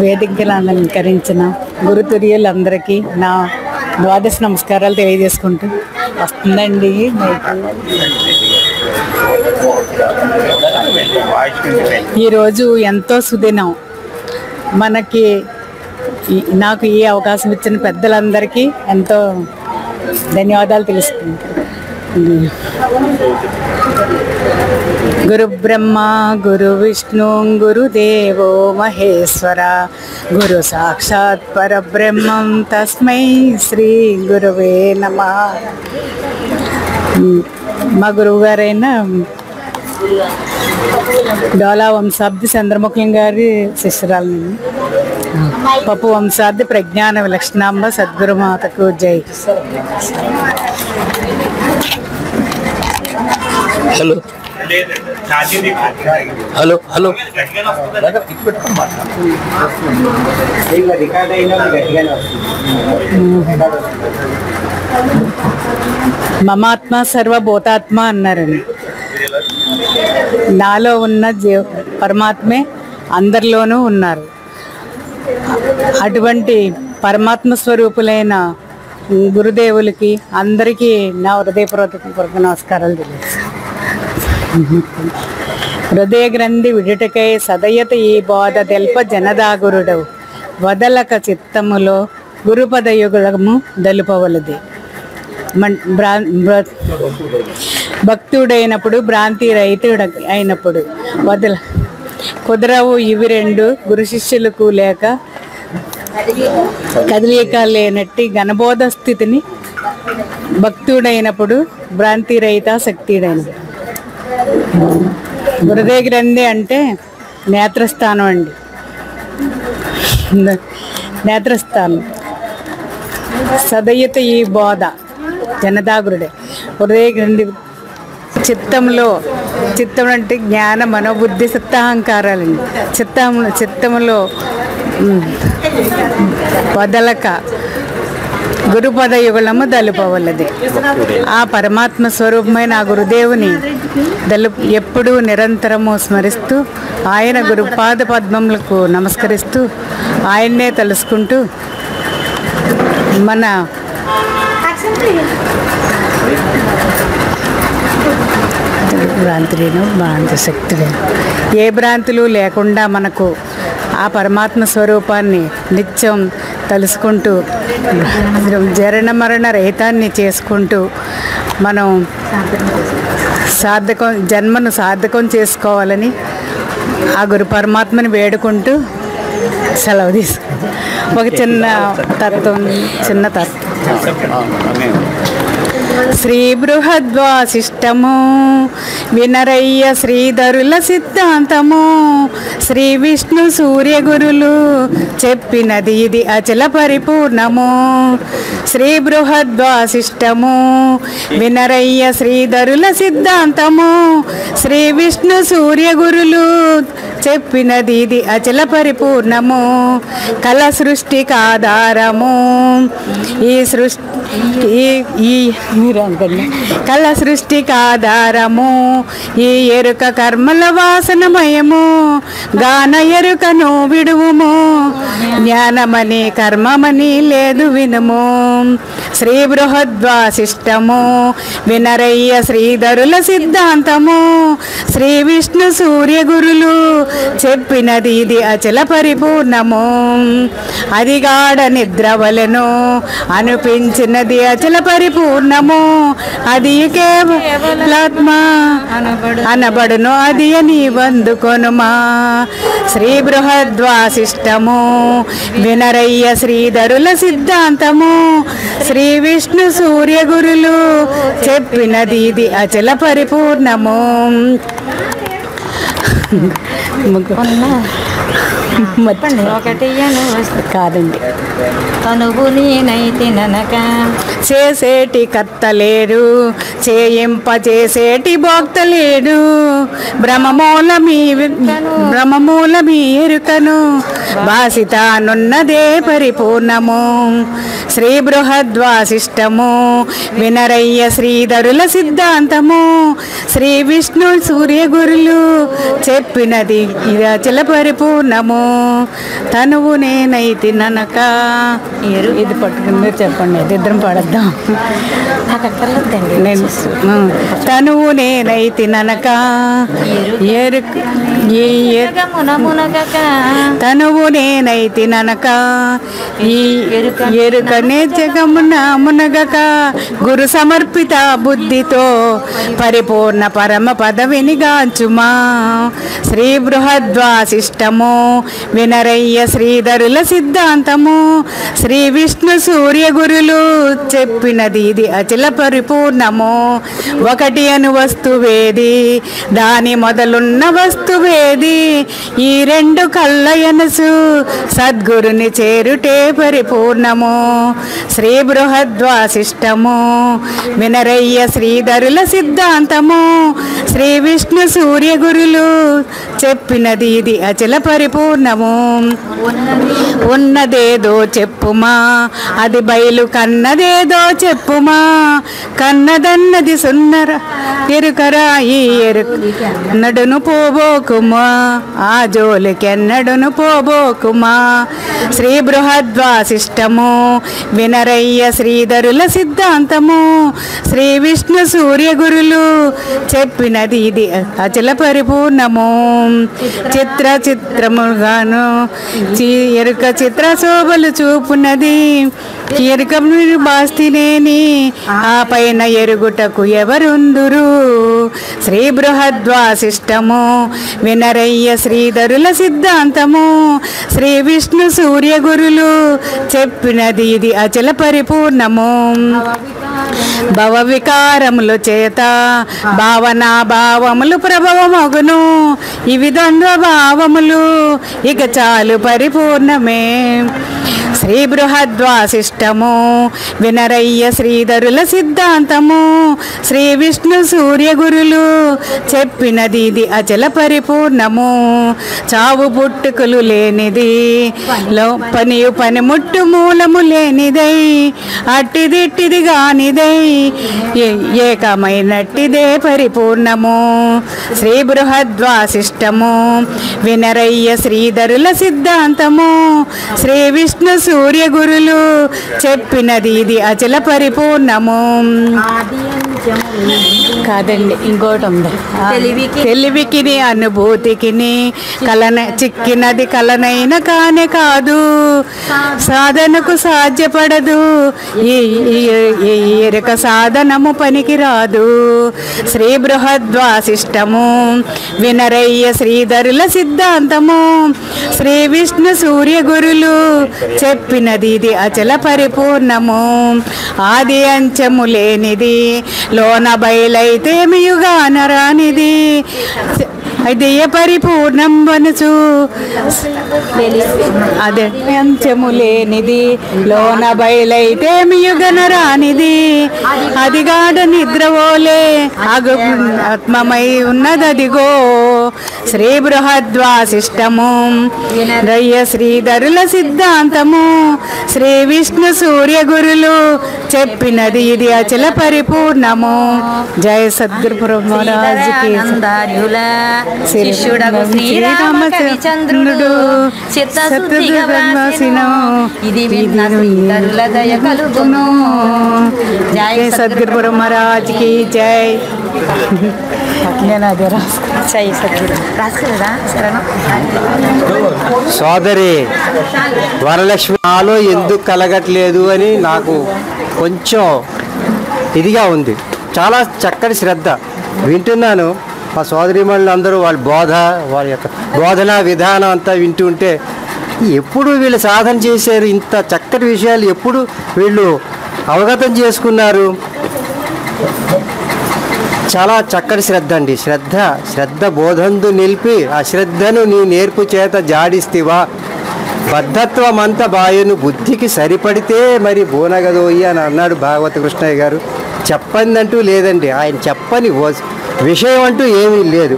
వేదికను అలంకరించిన గురుతుర్యులందరికీ నా ద్వాదశ నమస్కారాలు తెలియజేసుకుంటూ వస్తుందండి. ఈరోజు ఎంతో సుదినం. మనకి నాకు ఈ అవకాశం ఇచ్చిన పెద్దలందరికీ ఎంతో ధన్యవాదాలు తెలుసుకుంటాను. గురు బ్రహ్మ గురు విష్ణు గురుదేవో మహేశ్వర గురు సాక్షాత్ పరబ్రహ్మం తస్మై శ్రీ గురువే నమః. మా గురువు గారైన డోలా వంశాబ్ది చంద్రముఖం గారి శిష్యురాలని, పప్పు వంశాబ్ది ప్రజ్ఞాన విలక్షణాంబ సద్గురుమాతకు జై. హలో హలో హలో మమాత్మ సర్వభూతాత్మ అన్నారండి. నాలో ఉన్న పరమాత్మే అందరిలోనూ ఉన్నారు. అటువంటి పరమాత్మ స్వరూపులైన గురుదేవులకి అందరికీ నా హృదయపూర్వక నమస్కారాలు తెలియజేస్తాను. హృదయ గ్రంథి విడుటకై సదయత ఈ బోధ తెల్ప జనదాగురుడవు వదలక చిత్తములో గురుపదయుగము దలుపవలది. భక్తుడైనప్పుడు భ్రాంతి రహితుడు అయినప్పుడు కుదరవు ఇవి రెండు గురు శిష్యులకు లేక కదలిక లేనట్టి ఘనబోధ స్థితిని భక్తుడైనప్పుడు భ్రాంతి రహిత శక్తిడైనప్పుడు. హృదయ గ్రంథి అంటే నేత్రస్థానం అండి. నేత్రస్థానం సదయత ఈ బోధ జనదాగురుడే. హృదయ గ్రంథి చిత్తం అంటే జ్ఞాన మనోబుద్ధి సత్తాహంకారాలండి. చిత్తములో వదలక గురుపద యుగళము దలుపవలది. ఆ పరమాత్మ స్వరూపమైన ఆ గురుదేవుని ఎప్పుడూ నిరంతరము స్మరిస్తూ ఆయన గురుపాద పద్మములకు నమస్కరిస్తూ ఆయన్నే తలుసుకుంటూ మన భ్రాంతి శక్తులేను ఏ భ్రాంతులు లేకుండా మనకు ఆ పరమాత్మ స్వరూపాన్ని నిత్యం తలుసుకుంటూ జరణ మరణ రహితాన్ని చేసుకుంటూ మనం జన్మను సార్థకం చేసుకోవాలని ఆ గురు పరమాత్మని వేడుకుంటూ సెలవు తీసుకుంటాం. ఒక చిన్న తత్వం. శ్రీ బృహద్వాసిష్టము వినరయ్య శ్రీధరుల సిద్ధాంతము శ్రీ విష్ణు సూర్యగురులు చెప్పినది ఇది అచల పరిపూర్ణము. శ్రీ బృహద్వాసిష్టము వినరయ్య శ్రీధరుల సిద్ధాంతము శ్రీ విష్ణు సూర్యగురులు చెప్పినది ఇది అచల పరిపూర్ణము. కల సృష్టికి ఆధారము కల సృష్టికి ఆధారము ఈ ఎరుక కర్మల వాసనమయము గాన ఎరుకను విడువుము జ్ఞానమని కర్మమని లేదు వినుము. శ్రీ బృహద్వాసిష్టము వినరయ్య శ్రీధరుల సిద్ధాంతము శ్రీ విష్ణు సూర్యగురులు చెప్పినది ఇది అచల పరిపూర్ణము. అదిగాడ నిద్రవలెను అనిపించినది అచల పరిపూర్ణము అది కేవలాత్మ అనబడును అది అని వందుకొనుమా. శ్రీ బృహద్వాసిష్టము వినరయ్య శ్రీధరుల సిద్ధాంతము శ్రీ విష్ణు సూర్యగురులు చెప్పినది ఇది అచల పరిపూర్ణము. కాదండి. కనువు నేనైతే ననక చేసేటి కర్తలేరు చేయింపచేసేటి భోక్తలేడు బ్రహ్మమూలమీ ఎరుకను భాసితానున్నదే పరిపూర్ణము. శ్రీ బృహద్వాసిష్టము వినరయ్య శ్రీధరుల సిద్ధాంతము శ్రీ విష్ణు సూర్యగురులు చెప్పినది ఇది అచల పరిపూర్ణము. తనువు నేనైతి ననక. ఇది పట్టుకుని మీరు చెప్పండి, ఇది ఇద్దరం పాడద్దాం. నాకు అక్కర్లేదండి. నేను తనువు నేనైతి ననక తనువు నేనైతి ననక ఈ ఎరుకనే జగమున మునగక గురు సమర్పిత బుద్ధితో పరిపూర్ణ పరమ పదవిని గాంచుమా. శ్రీ బృహద్వాసిష్టము వినరయ్య శ్రీధరుల సిద్ధాంతము. శ్రీ విష్ణు సూర్య గురులు చెప్పినది ఇది అచల పరిపూర్ణము. ఒకటి అను వస్తువేది, దాని మొదలున్న వస్తువేది, ఈ రెండు కళ్ళయనసు సద్గురుని చేరుటే పరిపూర్ణము. శ్రీ బృహద్వాసిష్టము వినరయ్య శ్రీధరుల సిద్ధాంతము. శ్రీ విష్ణు సూర్య గురులు చెప్పినది ఇది అచల పరిపూర్ణము. ఉన్నదేదో చెప్పుమా, అది బయలు కన్నదేదో చెప్పుమా. కన్నదన్నది సున్నర ఎరుకరా ఈ ఎరుకన్నడును పోబోకుమా, ఆ జోలికెన్నడును పోబోకుమా. శ్రీ బృహద్వాసిష్టము వినరయ్య శ్రీధరుల సిద్ధాంతము. శ్రీ విష్ణు సూర్య గురులు చెప్పినది ఇది అచల పరిపూర్ణము. చిత్ర చిత్రముగాను ఎరుక చిత్ర శోభలు చూపున్నది. ఎరుక బాస్తినేని ఆ పైన ఎరుగుటకు ఎవరుందురు. శ్రీ బృహద్వాసిష్టము వినరయ్య శ్రీధరుల సిద్ధాంతము. శ్రీ విష్ణు సూర్య గురులు చెప్పినది ఇది అచల పరిపూర్ణము. భవ వికారములు చేత భావనా భావములు ప్రభవమగును. ఇవి ద్వంద్వ భావములు ఇక చాలు పరిపూర్ణమే. శ్రీ బృహద్వాసిష్టము వినరయ్య శ్రీధరుల సిద్ధాంతము. శ్రీ విష్ణు సూర్య గురులు చెప్పినది ఇది అచల పరిపూర్ణము. చావు పుట్టుకలు లేనిది, పనియు పనిముట్టు మూలము లేనిదై, అట్టిదిట్టిది గానిదై, ఏకమైనట్టిదే పరిపూర్ణము. శ్రీ బృహద్వాసిష్టము వినరయ్య శ్రీధరుల సిద్ధాంతము. శ్రీ విష్ణు సూర్య గురులు చెప్పినది ఇది అచల పరిపూర్ణము. కాదండి, ఇంకోటి ఉంది. తెలివికిని అనుభూతికిని చిక్కినది కలనైన కానే కాదు, సాధనకు సాధ్యపడదు. ఈ ఎరుక సాధనము పనికిరాదు. శ్రీ బృహద్వాసిష్టము వినరయ్య శ్రీధరుల సిద్ధాంతము. శ్రీ విష్ణు సూర్య గురులు చెప్పినది ఇది అచల పరిపూర్ణము. ఆది అంచము లేనిది, లోన బయలైతే మియుగాన రానిది, అది పరిపూర్ణం వనసు. అదే అంచము లేనిది, లోన బయలైతే మియుగన రానిది, అది గాఢ నిద్రవోలే అగు ఆత్మమై ఉన్నదదిగో. శ్రీ బృహద్వాసిష్టము రయ్య శ్రీధరుల సిద్ధాంతము. శ్రీ విష్ణు సూర్య గురులు చెప్పినది ఇది అచల పరిపూర్ణము. జయ సద్గురు బ్రహ్మరాజుకి. శిష్యుడగు శ్రీరామ కవిచంద్రుడు చిత్తశుద్ధిగా వ్రాసెను, ఇది విన్న శ్రీధరుల దయ కలుగును. జయ సద్గురు బ్రహ్మరాజుకి జై. నేను అదే రాసుకోలేదా శరణం. సోదరి వరలక్ష్మి నాలో ఎందుకు కలగట్లేదు అని నాకు కొంచెం ఇదిగా ఉంది. చాలా చక్కటి శ్రద్ధ వింటున్నాను. మా సోదరిమణులు అందరూ వాళ్ళ యొక్క బోధనా విధానం అంతా వింటుంటే ఎప్పుడు వీళ్ళు సాధన చేశారు, ఇంత చక్కటి విషయాలు ఎప్పుడు వీళ్ళు అవగతం చేసుకున్నారు. చాలా చక్కటి శ్రద్ధ అండి. శ్రద్ధ బోధందు నిలిపి అశ్రద్ధను నీ నేర్పు చేత జాడిస్తివా. బద్ధత్వమంత బాయను బుద్ధికి సరిపడితే మరి బోనగదోయి అని అన్నాడు భాగవత కృష్ణయ్య గారు. చెప్పందంటూ లేదండి, ఆయన చెప్పని విషయం అంటూ ఏమీ లేదు.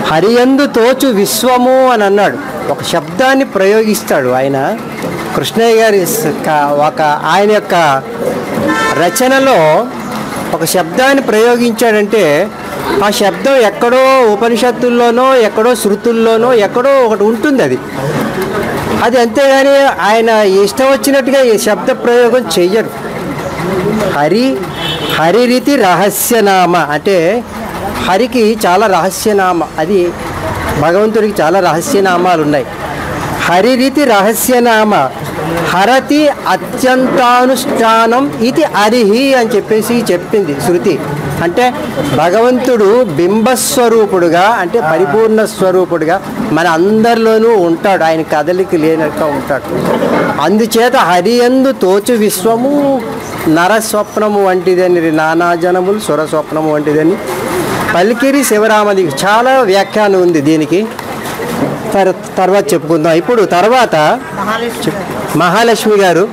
హరియందు తోచు విశ్వము అని అన్నాడు. ఒక శబ్దాన్ని ప్రయోగిస్తాడు ఆయన. కృష్ణయ్య గారి ఆయన యొక్క రచనలో ఒక శబ్దాన్ని ప్రయోగించాడంటే ఆ శబ్దం ఎక్కడో ఉపనిషత్తుల్లోనో ఎక్కడో శృతుల్లోనో ఎక్కడో ఒకటి ఉంటుంది అది. అది అంతేగాని ఆయన ఇష్టం వచ్చినట్టుగా ఈ శబ్ద ప్రయోగం చెయ్యరు. హరిరితి రహస్యనామ అంటే హరికి చాలా రహస్యనామ, అది భగవంతుడికి చాలా రహస్యనామాలు ఉన్నాయి. హరిరితి రహస్యనామ హరతి అత్యంతానుష్ఠానం ఇది హరిహి అని చెప్పేసి చెప్పింది శృతి. అంటే భగవంతుడు బింబస్వరూపుడుగా అంటే పరిపూర్ణ స్వరూపుడుగా మన అందరిలోనూ ఉంటాడు, ఆయన కదలికి లేనట్టుగా ఉంటాడు. అందుచేత హరియందు తోచు విశ్వము నరస్వప్నము వంటిదని, నానాజనములు సురస్వప్నము వంటిదని పలికిరి శివరామది చాలా వ్యాఖ్యానం ఉంది దీనికి. తర్వాత చెప్పుకుందాం. ఇప్పుడు తర్వాత మహాలక్ష్మి గారు